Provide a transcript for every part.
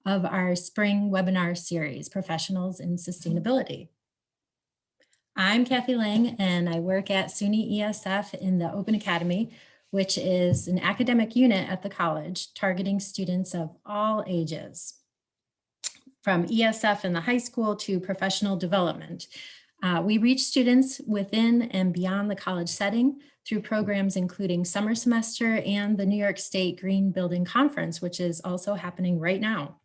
of our spring webinar series, Professionals in Sustainability. I'm Kathy Lang, and I work at SUNY ESF in the Open Academy, which is an academic unit at the college targeting students of all ages, from ESF in the high school to professional development. We reach students within and beyond the college setting through programs including summer semester and the New York State Green Building Conference, which is also happening right now.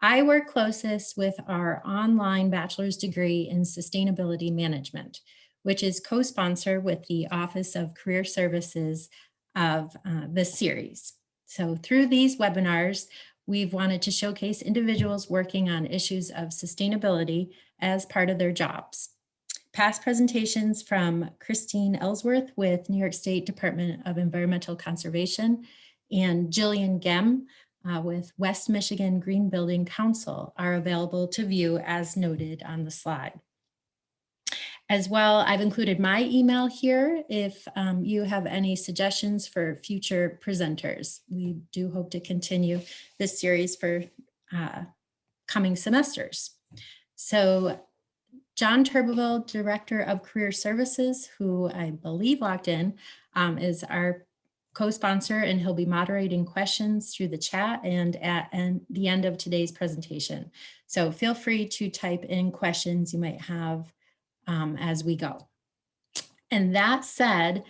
I work closest with our online bachelor's degree in sustainability management, which is co-sponsored with the Office of Career Services of this series. So through these webinars, we've wanted to showcase individuals working on issues of sustainability as part of their jobs. Past presentations from Christine Ellsworth with New York State Department of Environmental Conservation and Jillian Gem with West Michigan Green Building Council are available to view as noted on the slide. As well, I've included my email here if you have any suggestions for future presenters. We do hope to continue this series for coming semesters. So John Turbeville, Director of Career Services, who I believe logged in, is our co-sponsor, and he'll be moderating questions through the chat and at the end of today's presentation. So feel free to type in questions you might have as we go. And that said,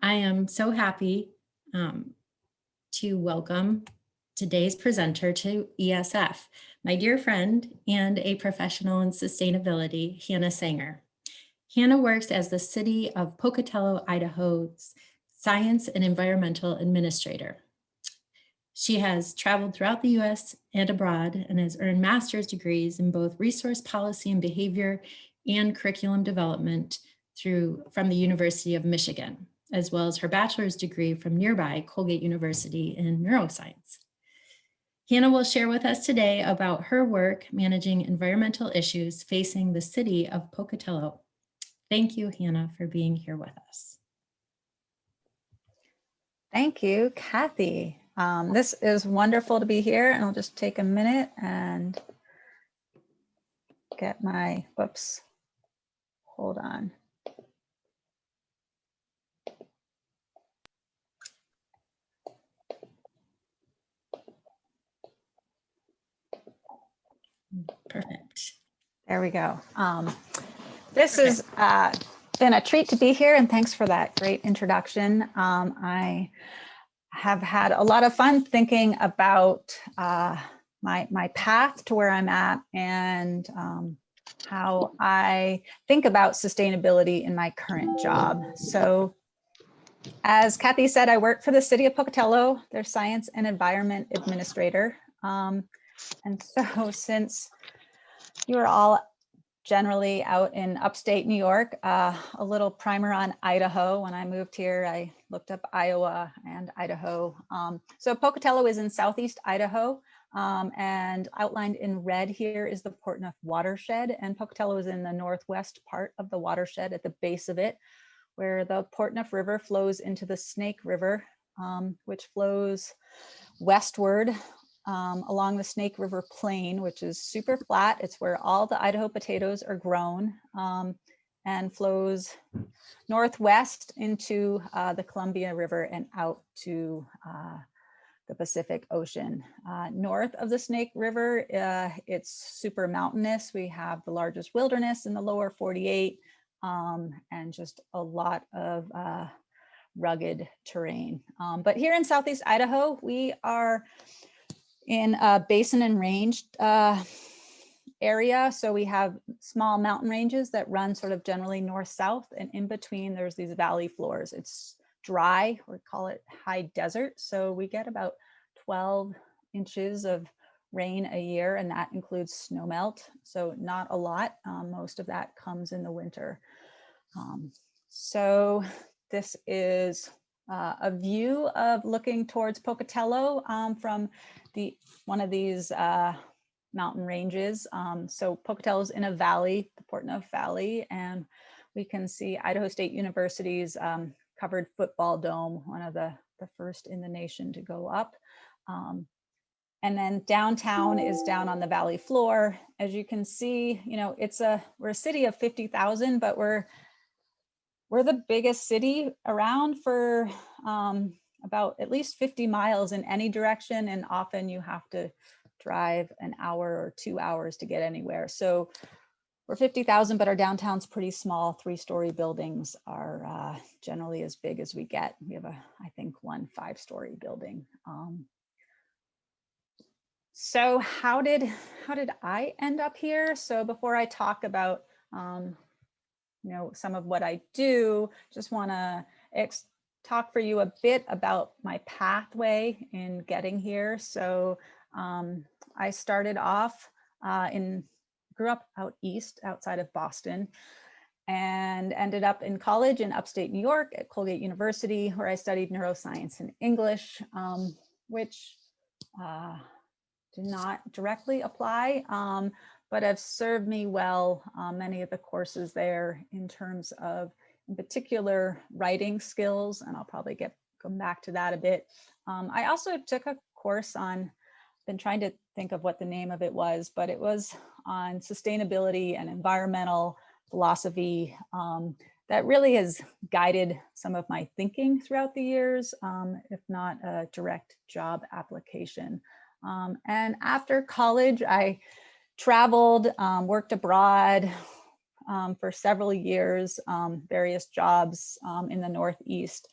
I am so happy to welcome today's presenter to ESF, my dear friend and a professional in sustainability, Hannah Sanger. Hannah works as the City of Pocatello, Idaho's Science and Environmental Administrator. She has traveled throughout the US and abroad and has earned master's degrees in both resource policy and behavior and curriculum development from the University of Michigan, as well as her bachelor's degree from nearby Colgate University in neuroscience. Hannah will share with us today about her work managing environmental issues facing the city of Pocatello. Thank you, Hannah, for being here with us. Thank you, Kathy. This is wonderful to be here, and I'll just take a minute and get my, whoops, hold on. Perfect. There we go. This has been a treat to be here, and thanks for that great introduction. I have had a lot of fun thinking about my path to where I'm at and how I think about sustainability in my current job. So as Kathy said, I work for the City of Pocatello, their Science and Environment Administrator. And so since you're all generally out in upstate New York, a little primer on Idaho. When I moved here, I looked up Iowa and Idaho. So Pocatello is in southeast Idaho, and outlined in red here is the Portneuf watershed, and Pocatello is in the northwest part of the watershed at the base of it, where the Portneuf River flows into the Snake River, which flows westward along the Snake River Plain, which is super flat. It's where all the Idaho potatoes are grown, and flows northwest into the Columbia River and out to the Pacific Ocean. North of the Snake River, it's super mountainous. We have the largest wilderness in the lower 48, and just a lot of rugged terrain. But here in southeast Idaho, we are in a basin and range area. So we have small mountain ranges that run sort of generally north-south, and in between there's these valley floors. It's dry, we call it high desert. So we get about 12 inches of rain a year, and that includes snow melt. So not a lot, most of that comes in the winter. So this is a view of looking towards Pocatello from one of these mountain ranges. So Pocatello is in a valley, the Portneuf Valley, and we can see Idaho State University's covered football dome, one of the first in the nation to go up. And then downtown is down on the valley floor. As you can see, you know, we're a city of 50,000, but we're the biggest city around for about at least 50 miles in any direction. And often you have to drive an hour or 2 hours to get anywhere. So we're 50,000, but our downtown's pretty small. 3-story buildings are generally as big as we get. We have I think, one 5-story building. So how did I end up here? So before I talk about you know, some of what I do, just want to talk for you a bit about my pathway in getting here. So I started off grew up out east outside of Boston, and ended up in college in upstate New York at Colgate University, where I studied neuroscience and English, which did not directly apply, but have served me well, many of the courses there, in terms of, in particular, writing skills, and I'll probably come back to that a bit. I also took a course on, been trying to think of what the name of it was, but it was on sustainability and environmental philosophy, that really has guided some of my thinking throughout the years, if not a direct job application. And after college, I traveled, worked abroad for several years, various jobs in the Northeast,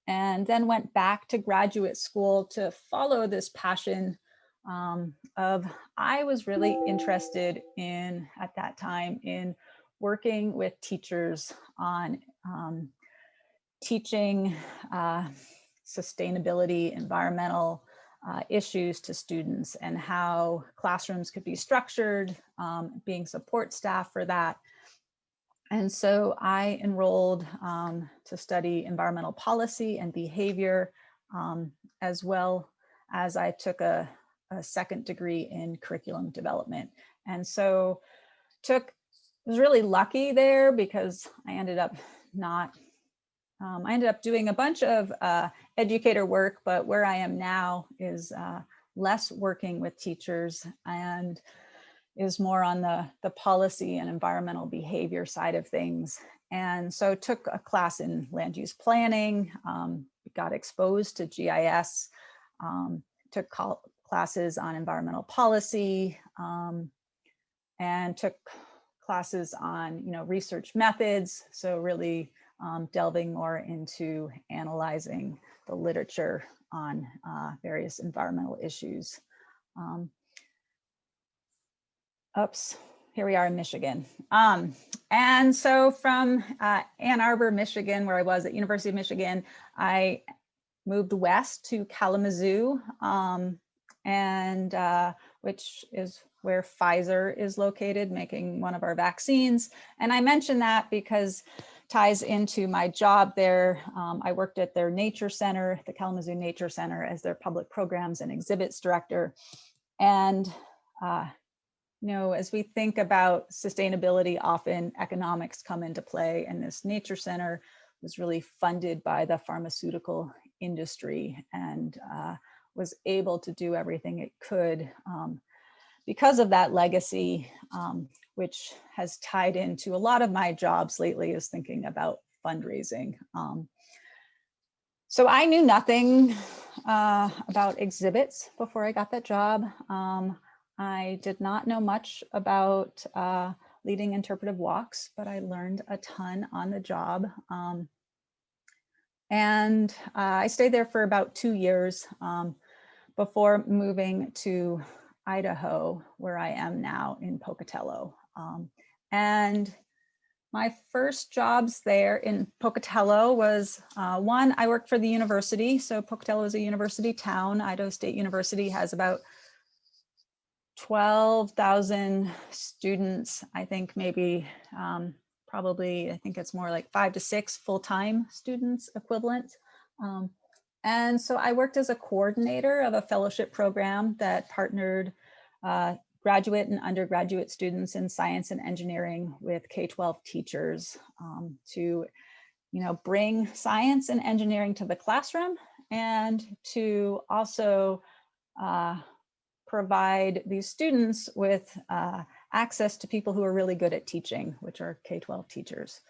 and then went back to graduate school to follow this passion I was really interested in, at that time, in working with teachers on teaching sustainability, environmental issues to students, and how classrooms could be structured, being support staff for that. And so I enrolled to study environmental policy and behavior, as well as I took a second degree in curriculum development. And so was really lucky there, because I ended up doing a bunch of educator work, but where I am now is less working with teachers and is more on the policy and environmental behavior side of things. And so took a class in land use planning, got exposed to GIS, took classes on environmental policy, and took classes on, you know, research methods. So really delving more into analyzing the literature on various environmental issues. Here we are in Michigan. And so from Ann Arbor, Michigan, where I was at University of Michigan, I moved west to Kalamazoo, which is where Pfizer is located, making one of our vaccines. And I mention that because ties into my job there. I worked at their nature center, the Kalamazoo Nature Center, as their public programs and exhibits director. And you know, as we think about sustainability, often economics come into play, and this nature center was really funded by the pharmaceutical industry, and was able to do everything it could because of that legacy, which has tied into a lot of my jobs lately, is thinking about fundraising. So I knew nothing about exhibits before I got that job. I did not know much about leading interpretive walks, but I learned a ton on the job. And I stayed there for about 2 years before moving to Idaho, where I am now in Pocatello. And my first jobs there in Pocatello was one, I worked for the university. So Pocatello is a university town. Idaho State University has about 12,000 students. I think maybe probably, I think it's more like 5 to 6 full-time students equivalent. And so I worked as a coordinator of a fellowship program that partnered graduate and undergraduate students in science and engineering with K-12 teachers to, you know, bring science and engineering to the classroom, and to also provide these students with access to people who are really good at teaching, which are K-12 teachers.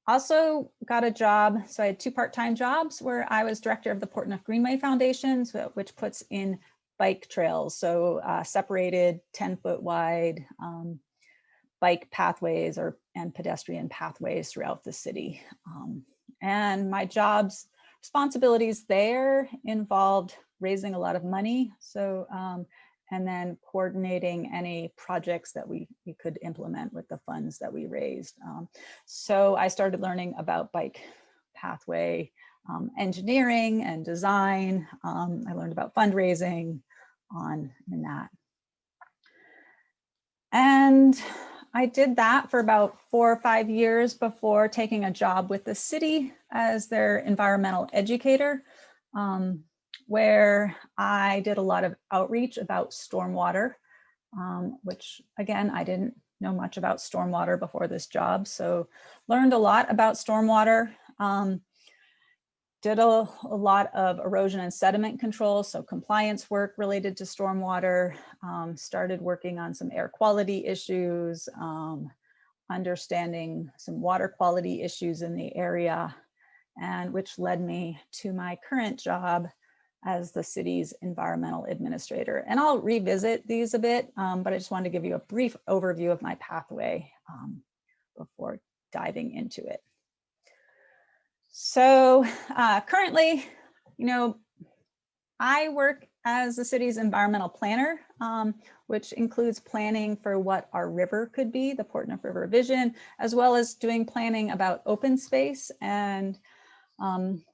Also got a job, so I had 2 part-time jobs where I was director of the Portneuf Greenway Foundation, which puts in bike trails, so separated 10-foot wide bike pathways and pedestrian pathways throughout the city. And my job's responsibilities there involved raising a lot of money, so and then coordinating any projects that we could implement with the funds that we raised. So I started learning about bike pathway engineering and design. I learned about fundraising in that. And I did that for about 4 or 5 years before taking a job with the city as their environmental educator, where I did a lot of outreach about stormwater, which again, I didn't know much about stormwater before this job. So learned a lot about stormwater, did a lot of erosion and sediment control, so compliance work related to stormwater, started working on some air quality issues, understanding some water quality issues in the area, and which led me to my current job as the city's environmental administrator. And I'll revisit these a bit, but I just wanted to give you a brief overview of my pathway before diving into it. So currently, I work as the city's environmental planner, which includes planning for what our river could be, the Portneuf River Vision, as well as doing planning about open space and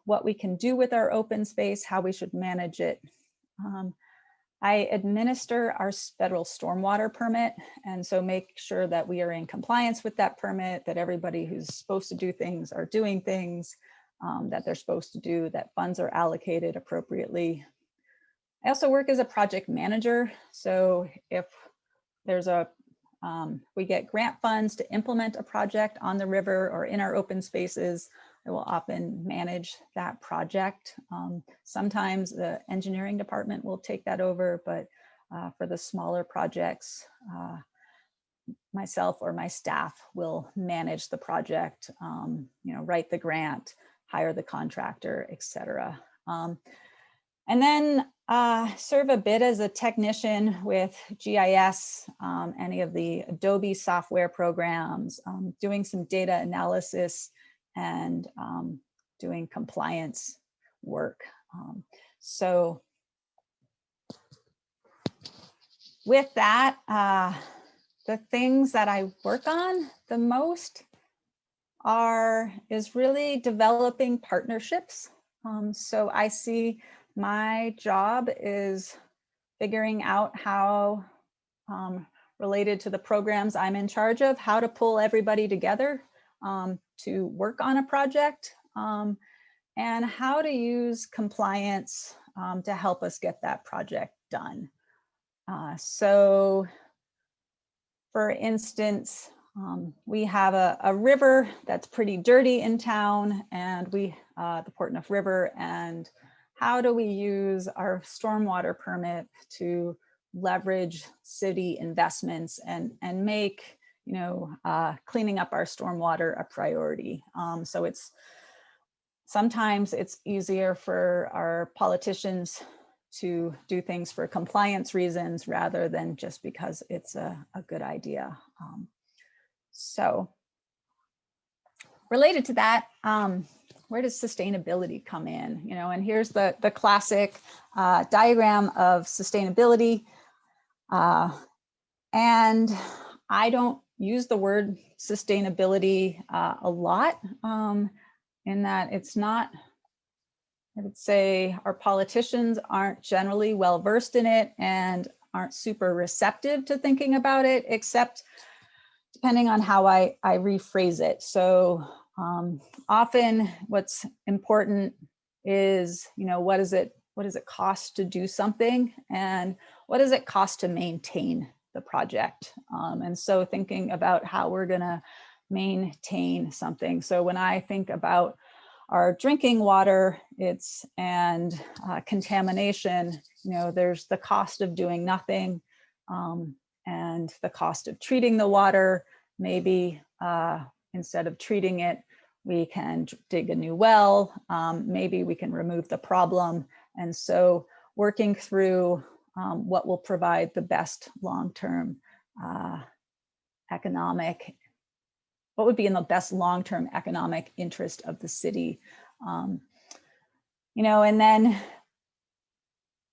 what we can do with our open space, how we should manage it. I administer our federal stormwater permit, and so make sure that we are in compliance with that permit, that everybody who's supposed to do things are doing things that they're supposed to do, that funds are allocated appropriately. I also work as a project manager. So if there's we get grant funds to implement a project on the river or in our open spaces, I will often manage that project. Sometimes the engineering department will take that over, but for the smaller projects, myself or my staff will manage the project, write the grant, hire the contractor, etc. And then serve a bit as a technician with GIS, any of the Adobe software programs, doing some data analysis and doing compliance work. So with that, the things that I work on the most is really developing partnerships. So I see my job is figuring out how, related to the programs I'm in charge of, how to pull everybody together to work on a project, and how to use compliance to help us get that project done. So for instance, we have a river that's pretty dirty in town, and the Portneuf River, and how do we use our stormwater permit to leverage city investments and make cleaning up our stormwater a priority. So sometimes it's easier for our politicians to do things for compliance reasons rather than just because it's a good idea. So related to that, where does sustainability come in? And here's the classic diagram of sustainability. And I don't use the word sustainability a lot, in that it's not, I would say our politicians aren't generally well versed in it and aren't super receptive to thinking about it, except depending on how I rephrase it. So often what's important is, what does it cost to do something, and what does it cost to maintain the project? And so thinking about how we're gonna maintain something. So when I think about our drinking water, and contamination, there's the cost of doing nothing, and the cost of treating the water. Maybe instead of treating it, we can dig a new well. Maybe we can remove the problem. And so working through what will provide the best long-term what would be in the best long-term economic interest of the city. And then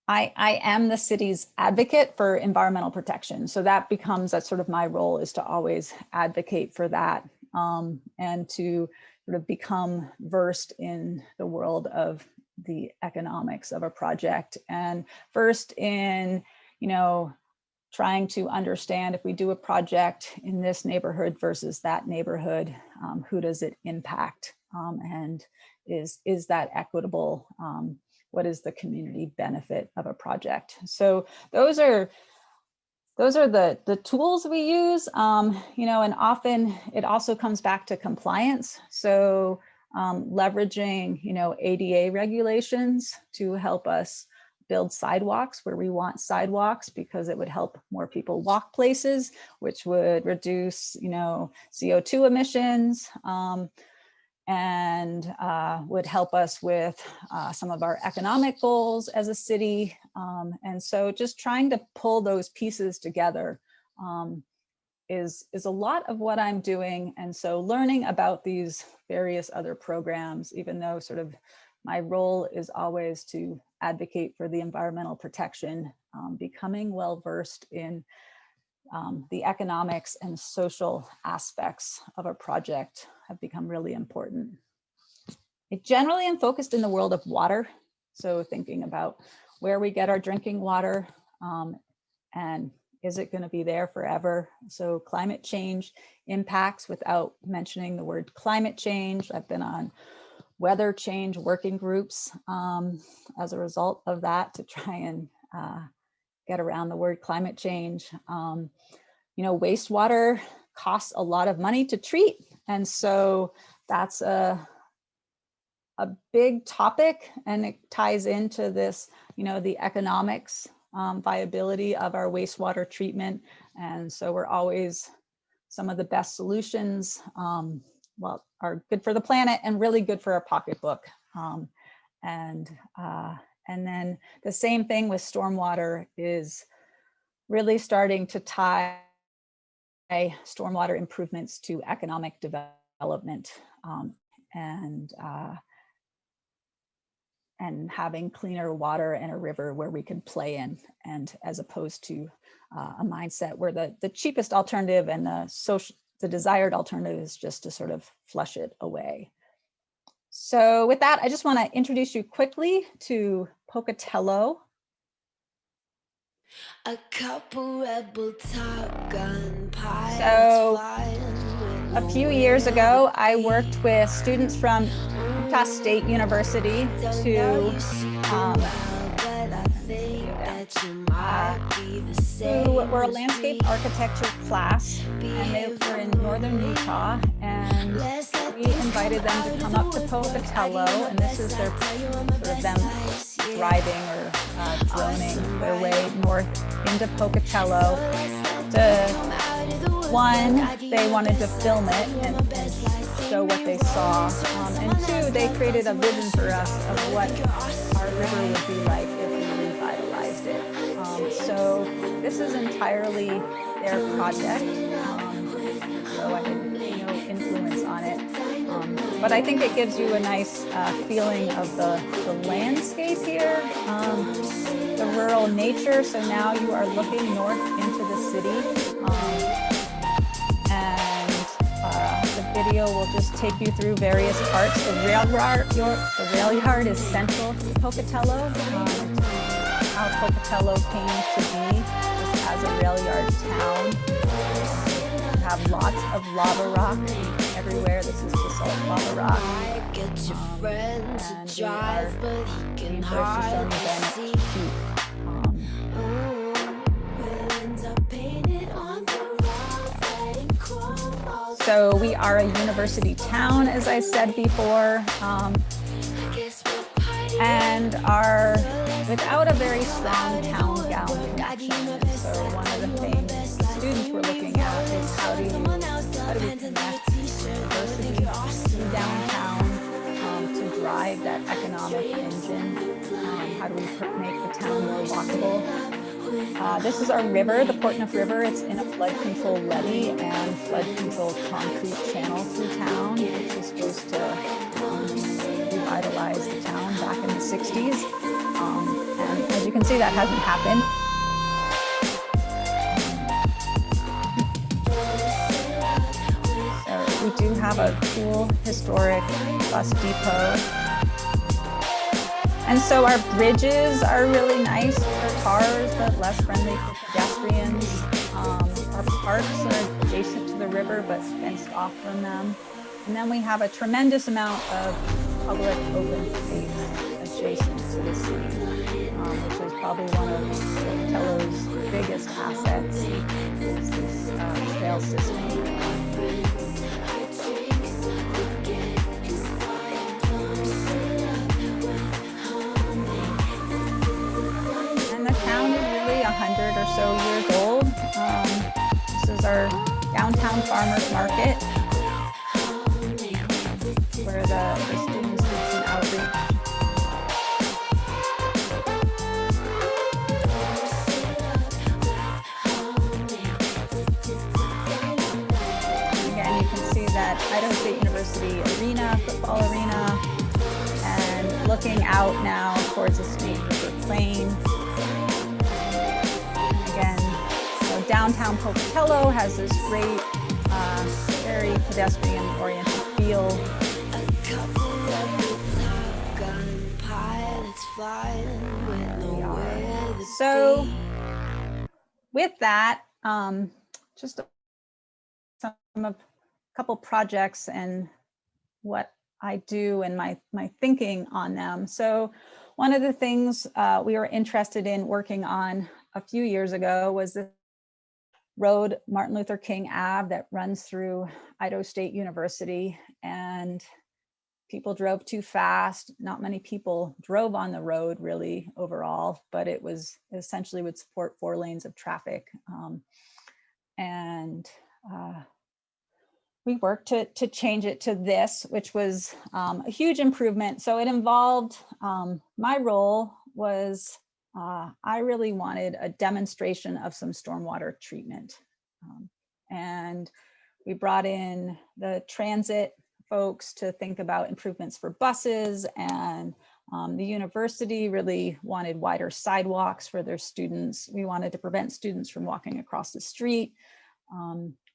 I am the city's advocate for environmental protection. So that becomes, that's sort of my role, is to always advocate for that, and to sort of become versed in the world of the economics of a project, and first in, trying to understand, if we do a project in this neighborhood versus that neighborhood, who does it impact? And is that equitable? What is the community benefit of a project? So those are the tools we use, and often it also comes back to compliance. So leveraging, ADA regulations to help us build sidewalks where we want sidewalks, because it would help more people walk places, which would reduce, CO2 emissions, and would help us with some of our economic goals as a city. And so just trying to pull those pieces together is a lot of what I'm doing. And so learning about these various other programs, even though sort of my role is always to advocate for the environmental protection, becoming well-versed in the economics and social aspects of a project have become really important. I generally am focused in the world of water. So thinking about where we get our drinking water, and is it going to be there forever? So climate change impacts, without mentioning the word climate change. I've been on weather change working groups as a result of that, to try and get around the word climate change. Wastewater costs a lot of money to treat. And so that's a big topic, and it ties into this, the economics, viability of our wastewater treatment. And so we're always, some of the best solutions, are good for the planet and really good for our pocketbook. And then the same thing with stormwater, is really starting to tie stormwater improvements to economic development, and having cleaner water and a river where we can play in, and as opposed to a mindset where the cheapest alternative and the desired alternative is just to sort of flush it away. So with that, I just want to introduce you quickly to Pocatello. A couple rebel Top Gun pilots. So a few years ago, I worked with students from Utah State University to who were a landscape architecture class, and they were in northern Utah, and we invited them to come up to Pocatello, and this is their sort of them driving or droning their way north into Pocatello. One, they wanted to film it and show what they saw, and two, they created a vision for us of what our river would be like if we revitalized it. So this is entirely their project, so I had no influence on it, but I think it gives you a nice feeling of the landscape here, the rural nature. So now you are looking north into the city, and the video will just take you through various parts. The rail yard is central to Pocatello. How Pocatello came to be just as a rail yard town. We have lots of lava rock everywhere. This is basalt lava rock. Get your friend to drive, but he can first to show hardly you see. We'll end up painted on the road, letting chrome walls So we are a university town, as I said before, and are without a very strong town gown connection. And so one of the things the students were looking at is how do we connect university to downtown to drive that economic engine? How do we make the town more walkable? This is our river, the Portneuf River. It's in a flood control levee and flood control concrete channel through town, which is supposed to revitalize the town back in the 60s. And as you can see, that hasn't happened. So we do have a cool historic bus depot. And so our bridges are really nice for cars, but less friendly for pedestrians. Our parks are adjacent to the river, but fenced off from them. And then we have a tremendous amount of public open space adjacent to the city, which is probably one of Pocatello's biggest assets, is this trail system. And the town is really 100 or so years old. This is our downtown farmers market, where the students did some outreach. Again, you can see that Idaho State University arena, football arena, and looking out now towards the Snake River Plain. Again, so downtown Pocatello has this great, very pedestrian-oriented feel. So with that, just a couple projects and what I do and my thinking on them. So one of the things we were interested in working on a few years ago was the road, Martin Luther King Ave, that runs through Idaho State University, and people drove too fast. Not many people drove on the road really overall, but it was essentially would support 4 lanes of traffic. We worked to change it to this, which was a huge improvement. So it involved, my role was, I really wanted a demonstration of some stormwater treatment. And we brought in the transit folks to think about improvements for buses, and the university really wanted wider sidewalks for their students. We wanted to prevent students from walking across the street.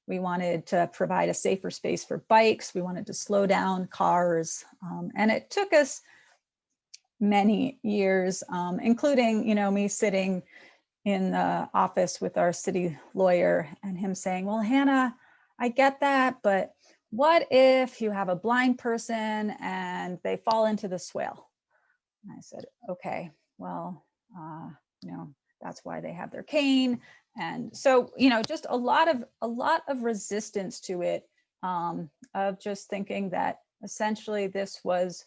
We wanted to provide a safer space for bikes. We wanted to slow down cars. And it took us many years, including, me sitting in the office with our city lawyer and him saying, well, Hannah, I get that, but what if you have a blind person and they fall into the swale? And I said, okay, well, that's why they have their cane. And so, just a lot of resistance to it, of just thinking that essentially this was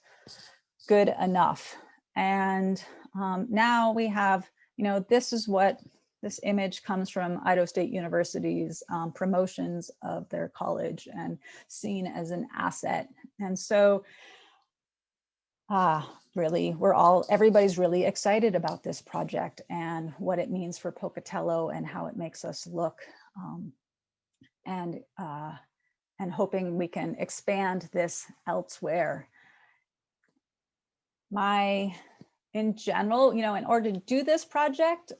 good enough. And now we have, this image comes from Idaho State University's promotions of their college and seen as an asset. And so really, everybody's really excited about this project and what it means for Pocatello and how it makes us look, and hoping we can expand this elsewhere. In general, in order to do this project,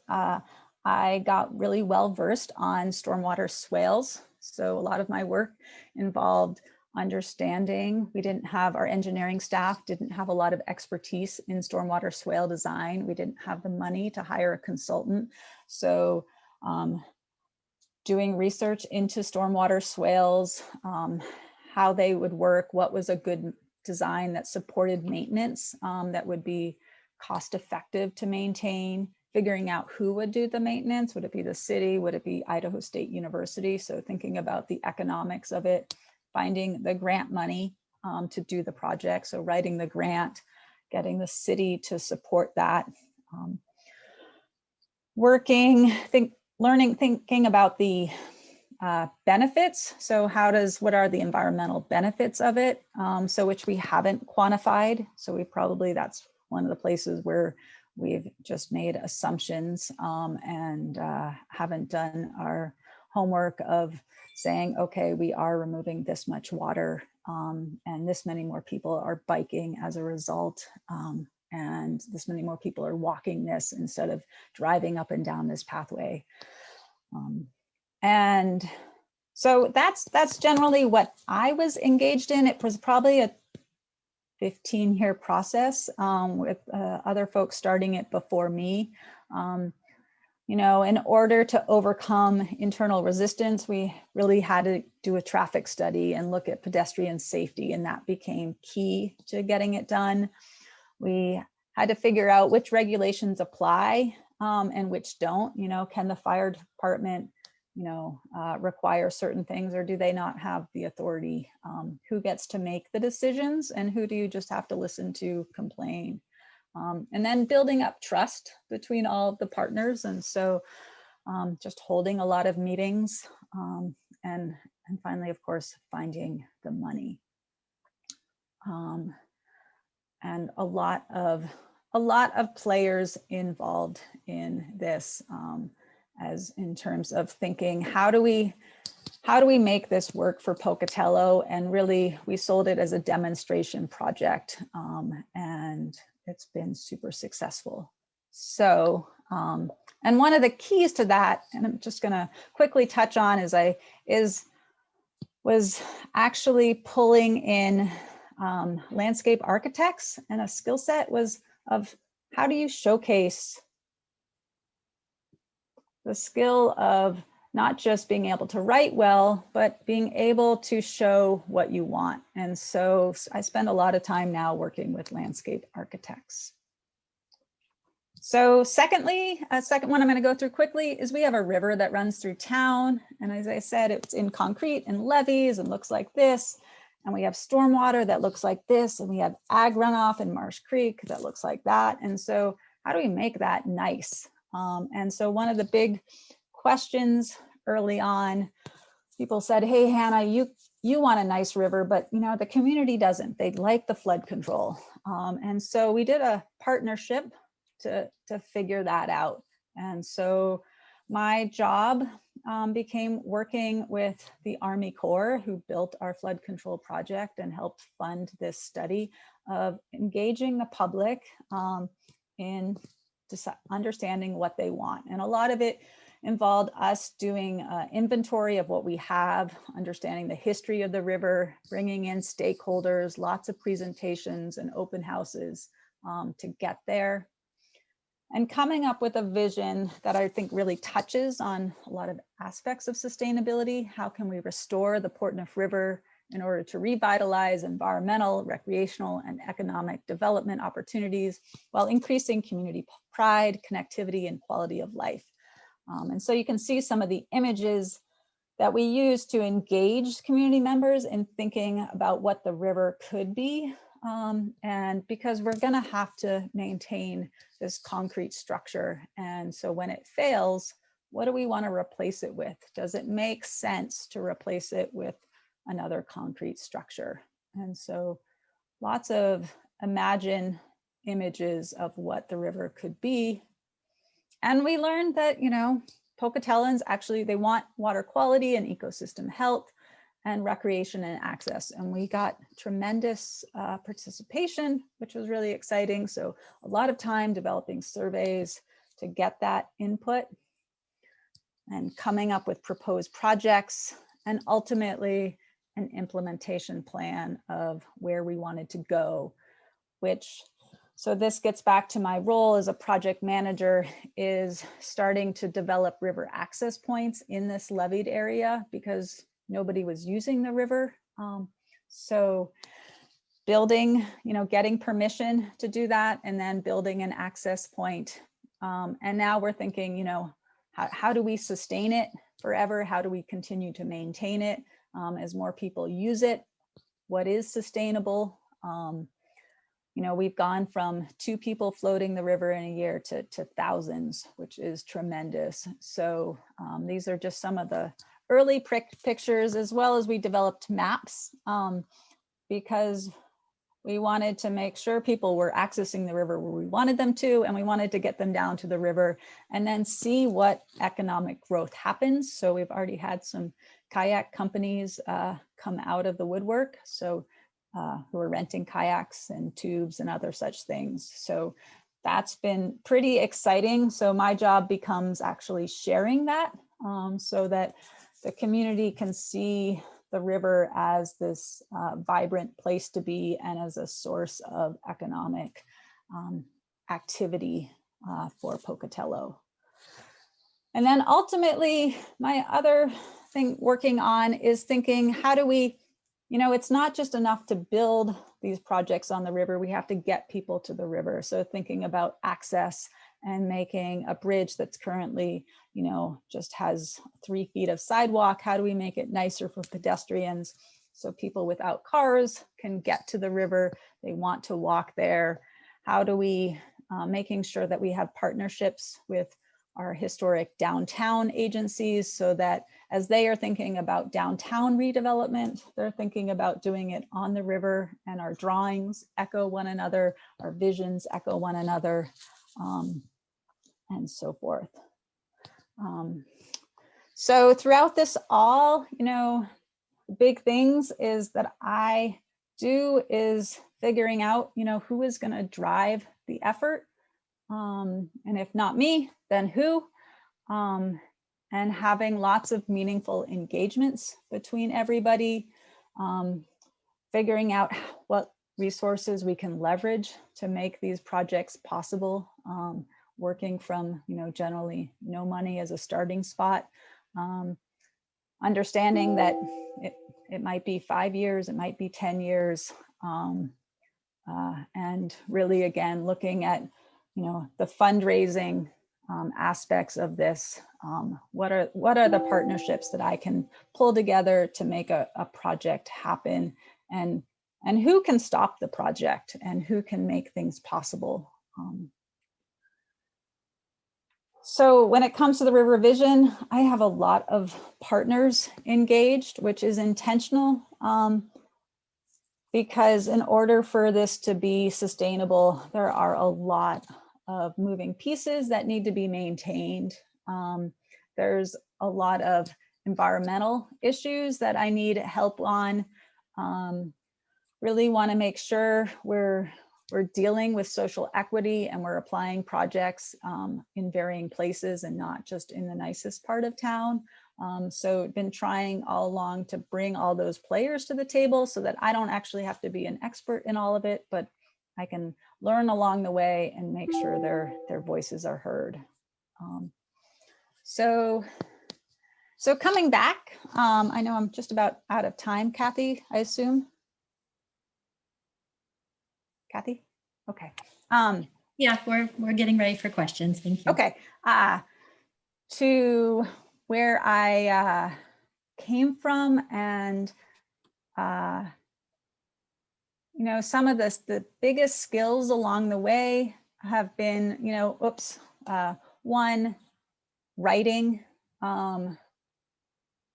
I got really well versed on stormwater swales. So a lot of my work involved understanding. Our engineering staff didn't have a lot of expertise in stormwater swale design. We didn't have the money to hire a consultant. So doing research into stormwater swales, how they would work, what was a good design that supported maintenance, that would be cost effective to maintain, figuring out who would do the maintenance. Would it be the city? Would it be Idaho State University? So thinking about the economics of it finding the grant money to do the project. So writing the grant, getting the city to support that, thinking about the benefits. So what are the environmental benefits of it? So which we haven't quantified. So that's one of the places where we've just made assumptions and haven't done our homework of saying, okay, we are removing this much water and this many more people are biking as a result. And this many more people are walking this instead of driving up and down this pathway. And so that's generally what I was engaged in. It was probably a 15-year process with other folks starting it before me. In order to overcome internal resistance, we really had to do a traffic study and look at pedestrian safety, and that became key to getting it done. We had to figure out which regulations apply and which don't. Can the fire department require certain things, or do they not have the authority? Who gets to make the decisions, and who do you just have to listen to complain? And then building up trust between all of the partners. And so just holding a lot of meetings and finally, of course, finding the money. And a lot of players involved in this as in terms of thinking, how do we make this work for Pocatello? And really, we sold it as a demonstration project, and it's been super successful. So, and one of the keys to that, and I'm just going to quickly touch on, was actually pulling in landscape architects, and a skill set was of how do you showcase the skill of not just being able to write well, but being able to show what you want. And so I spend a lot of time now working with landscape architects. So secondly, a second one I'm going to go through quickly is we have a river that runs through town. And as I said, it's in concrete and levees and looks like this. And we have stormwater that looks like this. And we have ag runoff in Marsh Creek that looks like that. And so how do we make that nice? And so one of the big questions early on, people said, hey, Hannah, you want a nice river, but the community doesn't. They'd like the flood control. And so we did a partnership to figure that out. And so my job became working with the Army Corps, who built our flood control project and helped fund this study of engaging the public in understanding what they want. And a lot of it involved us doing inventory of what we have, understanding the history of the river, bringing in stakeholders, lots of presentations and open houses to get there, and coming up with a vision that I think really touches on a lot of aspects of sustainability. How can we restore the Portneuf River in order to revitalize environmental, recreational, and economic development opportunities while increasing community pride, connectivity, and quality of life? And so you can see some of the images that we use to engage community members in thinking about what the river could be. And because we're going to have to maintain this concrete structure. And so when it fails, what do we want to replace it with? Does it make sense to replace it with another concrete structure? And so lots of imagine images of what the river could be. And we learned that, Pocatellans actually, they want water quality and ecosystem health and recreation and access. And we got tremendous participation, which was really exciting. So a lot of time developing surveys to get that input and coming up with proposed projects, and ultimately an implementation plan of where we wanted to go, so this gets back to my role as a project manager, is starting to develop river access points in this levied area because nobody was using the river. So building, getting permission to do that, and then building an access point. And now we're thinking, how do we sustain it forever? How do we continue to maintain it? as more people use it. What is sustainable? You know, we've gone from 2 people floating the river in a year to thousands, which is tremendous. So these are just some of the early pictures, as well as we developed maps because we wanted to make sure people were accessing the river where we wanted them to, and we wanted to get them down to the river and then see what economic growth happens. So we've already had some kayak companies come out of the woodwork. So who are renting kayaks and tubes and other such things. So that's been pretty exciting. So my job becomes actually sharing that so that the community can see the river as this vibrant place to be and as a source of economic activity for Pocatello. And then ultimately, my other thing working on is thinking, how do we, you know, it's not just enough to build these projects on the river, we have to get people to the river. So thinking about access and making a bridge that's currently, you know, just has 3 feet of sidewalk. How do we make it nicer for pedestrians so people without cars can get to the river? They want to walk there. How do we, making sure that we have partnerships with our historic downtown agencies so that as they are thinking about downtown redevelopment, they're thinking about doing it on the river, and our drawings echo one another, our visions echo one another, and so forth. So throughout this all, you know, big things is that I do is figuring out, you know, who is going to drive the effort. And if not me, then who? And having lots of meaningful engagements between everybody, figuring out what resources we can leverage to make these projects possible, working from, you know, generally no money as a starting spot, understanding that it might be 5 years, it might be 10 years, and really, again, looking at, you know, the fundraising aspects of this. What are the partnerships that I can pull together to make a project happen, and who can stop the project and who can make things possible. So when it comes to the River Vision, I have a lot of partners engaged, which is intentional, because in order for this to be sustainable, there are a lot of moving pieces that need to be maintained. There's a lot of environmental issues that I need help on. Really want to make sure we're dealing with social equity and we're applying projects in varying places and not just in the nicest part of town. So been trying all along to bring all those players to the table so that I don't actually have to be an expert in all of it, but I can learn along the way and make sure their voices are heard. So coming back, I know I'm just about out of time, Kathy, I assume. Kathy? Okay. Yeah, we're getting ready for questions. Thank you. Okay. To where I came from, and you know, some of the biggest skills along the way have been, you know, one, writing.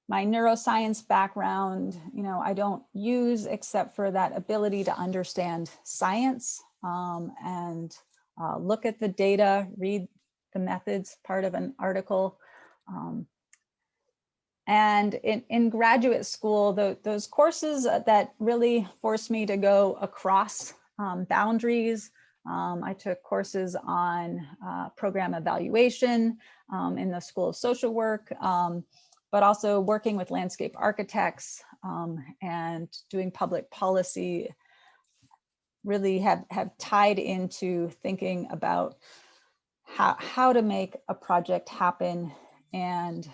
My neuroscience background, you know, I don't use except for that ability to understand science and look at the data, read the methods part of an article. And in graduate school, those courses that really forced me to go across boundaries. I took courses on program evaluation in the School of Social Work, but also working with landscape architects and doing public policy really have tied into thinking about how to make a project happen and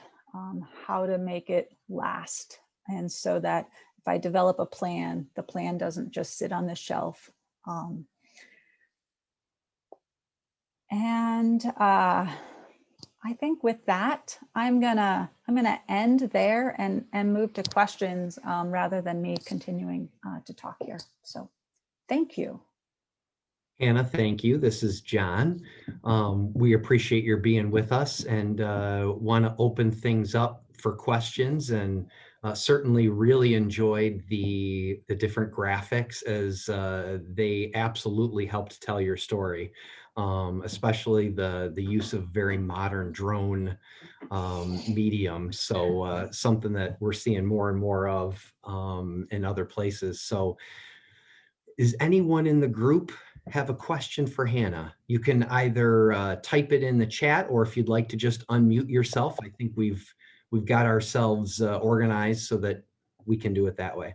how to make it last. And so that if I develop a plan, the plan doesn't just sit on the shelf. I think with that, I'm gonna end there and move to questions rather than me continuing to talk here. So thank you. Hannah, thank you. This is John. We appreciate your being with us and want to open things up for questions, and certainly really enjoyed the different graphics as they absolutely helped tell your story, especially the use of very modern drone medium. So something that we're seeing more and more of in other places. So is anyone in the group have a question for Hannah? You can either type it in the chat, or if you'd like to just unmute yourself. I think we've got ourselves organized so that we can do it that way.